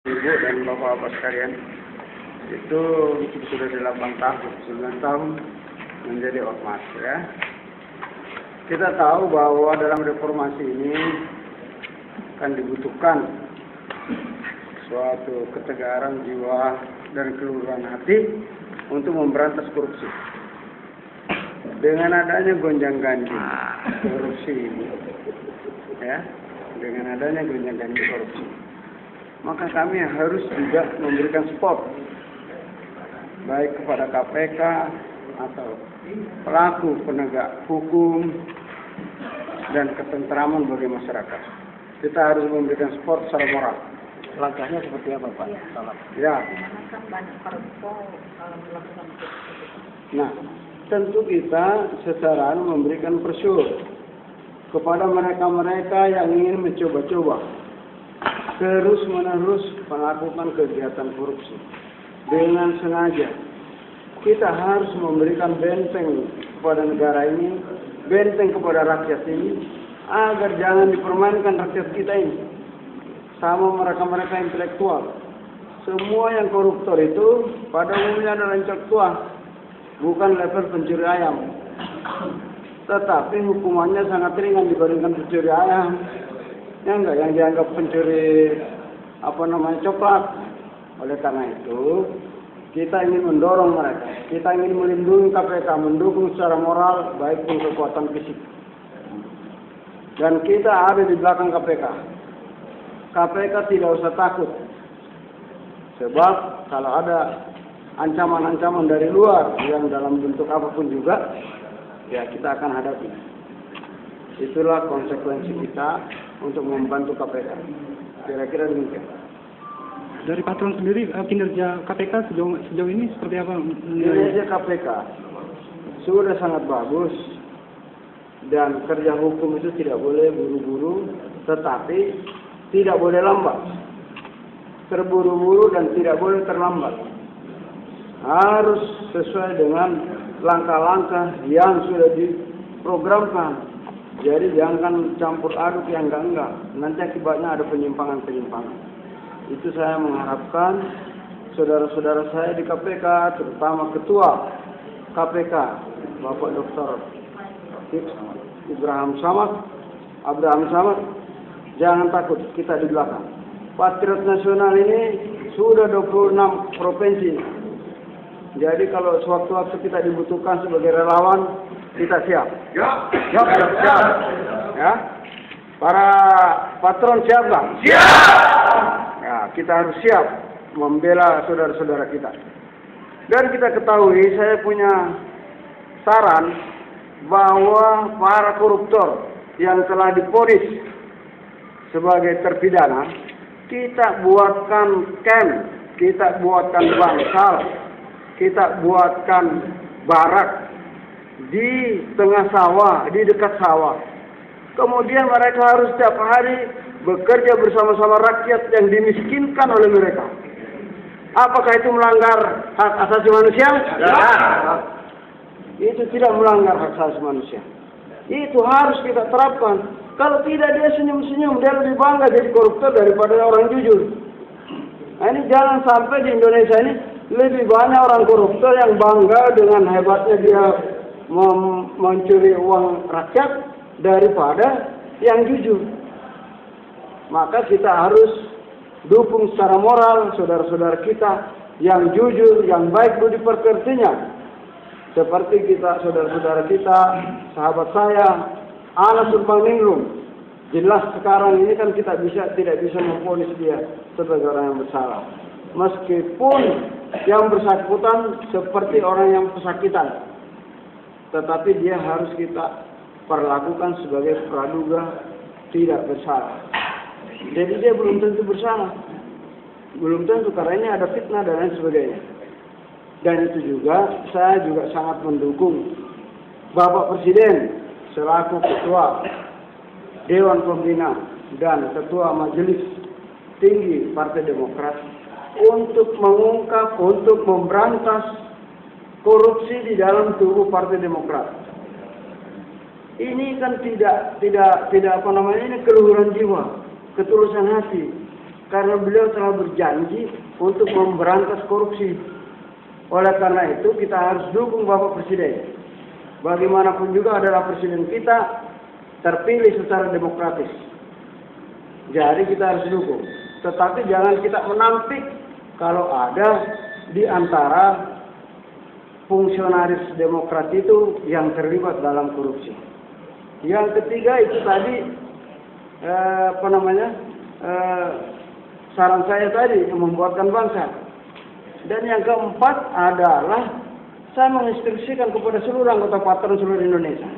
Ibu dan bapak-bapak sekalian, itu sudah 8 tahun, 9 tahun menjadi ormas ya. Kita tahu bahwa dalam reformasi ini akan dibutuhkan suatu ketegaran jiwa dan keluruhan hati untuk memberantas korupsi. Dengan adanya gonjang-ganjing korupsi ini, ya, dengan adanya gonjang-ganjing korupsi, maka kami harus juga memberikan support baik kepada KPK atau pelaku penegak hukum dan ketentraman bagi masyarakat. Kita harus memberikan support secara moral. Langkahnya seperti apa, Pak? Ya. Nah, tentu kita secara memberikan pressure kepada mereka-mereka yang ingin mencoba-coba terus-menerus melakukan kegiatan korupsi dengan sengaja. Kita harus memberikan benteng kepada negara ini, benteng kepada rakyat ini, agar jangan dipermainkan rakyat kita ini sama mereka-mereka intelektual. Semua yang koruptor itu pada umumnya adalah intelektual, bukan level pencuri ayam. Tetapi hukumannya sangat ringan dibandingkan pencuri ayam. Yang dianggap pencuri coklat. Oleh karena itu, kita ingin mendorong mereka. Kita ingin melindungi KPK, mendukung secara moral, baik pun kekuatan fisik. Dan kita ada di belakang KPK. KPK tidak usah takut. Sebab kalau ada ancaman-ancaman dari luar yang dalam bentuk apapun juga, ya kita akan hadapi. Itulah konsekuensi kita untuk membantu KPK. Kira-kira demikian. Dari patron sendiri, kinerja KPK sejauh ini seperti apa? Kinerja KPK sudah sangat bagus, dan kerja hukum itu tidak boleh buru-buru, tetapi tidak boleh lambat. Terburu-buru dan tidak boleh terlambat. Harus sesuai dengan langkah-langkah yang sudah diprogramkan. Jadi jangan campur aduk yang enggak. Nanti akibatnya ada penyimpangan-penyimpangan. Itu saya mengharapkan saudara-saudara saya di KPK, terutama Ketua KPK, Bapak Dr. Abraham Samad, jangan takut, kita di belakang. Patriot Nasional ini sudah 26 provinsi. Jadi kalau sewaktu-waktu kita dibutuhkan sebagai relawan, kita siap. Siap. Ya. Para patron siap nggak? Siap. Ya, kita harus siap membela saudara-saudara kita. Dan kita ketahui, saya punya saran bahwa para koruptor yang telah divonis sebagai terpidana, kita buatkan camp, kita buatkan bangsal, kita buatkan barak di tengah sawah, di dekat sawah. Kemudian mereka harus setiap hari bekerja bersama-sama rakyat yang dimiskinkan oleh mereka. Apakah itu melanggar hak asasi manusia? Ya. Itu tidak melanggar hak asasi manusia. Itu harus kita terapkan. Kalau tidak, dia senyum-senyum, dia lebih bangga jadi koruptor daripada orang jujur. Nah, ini jangan sampai di Indonesia ini lebih banyak orang koruptor yang bangga dengan hebatnya dia mencuri uang rakyat daripada yang jujur. Maka kita harus dukung secara moral saudara-saudara kita yang jujur, yang baik budi pekertinya. Seperti kita, saudara-saudara kita, sahabat saya, Anas Urbaningrum. Jelas sekarang ini kan kita tidak bisa memvonis dia sebagai orang yang bersalah. Meskipun yang bersangkutan seperti orang yang pesakitan, tetapi dia harus kita perlakukan sebagai praduga tidak bersalah. Jadi dia belum tentu bersalah. Belum tentu, karena ini ada fitnah dan lain sebagainya. Dan itu juga, saya juga sangat mendukung Bapak Presiden selaku Ketua Dewan Pembina dan Ketua Majelis Tinggi Partai Demokrat untuk mengungkap, untuk memberantas korupsi di dalam tubuh Partai Demokrat. Ini kan tidak ini keluhuran jiwa, ketulusan hati. karena beliau telah berjanji untuk memberantas korupsi. Oleh karena itu kita harus dukung Bapak Presiden. Bagaimanapun juga adalah Presiden kita terpilih secara demokratis. Jadi kita harus dukung. Tetapi jangan kita menampik kalau ada di antara fungsionaris Demokrat itu yang terlibat dalam korupsi. Yang ketiga itu tadi saran saya tadi yang membuatkan bangsa. Dan yang keempat adalah saya menginstruksikan kepada seluruh anggota patron seluruh Indonesia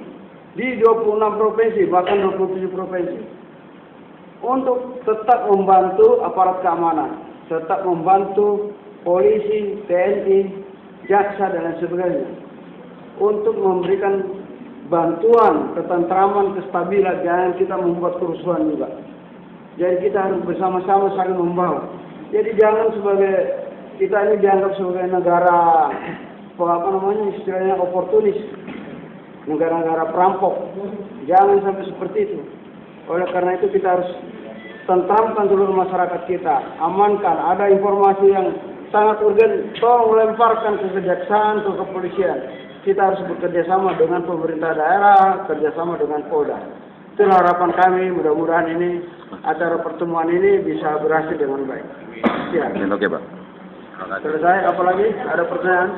di 26 provinsi bahkan 27 provinsi untuk tetap membantu aparat keamanan, tetap membantu polisi, TNI, jaksa dan lain sebagainya untuk memberikan bantuan ketentraman, kestabilan, jangan kita membuat kerusuhan juga. Jadi kita harus bersama-sama saling membawa. Jadi jangan kita ini dianggap sebagai negara istilahnya oportunis, negara-negara perampok. Jangan sampai seperti itu. Oleh karena itu kita harus tentramkan seluruh masyarakat kita, amankan. Ada informasi yang sangat urgen, tolong lemparkan ke kejaksaan, ke kepolisian. Kita harus bekerja sama dengan pemerintah daerah, kerjasama dengan Polda. Itulah harapan kami, mudah-mudahan ini acara pertemuan ini bisa berhasil dengan baik. Ya. Oke, Pak. Selesai, apalagi ada pertanyaan?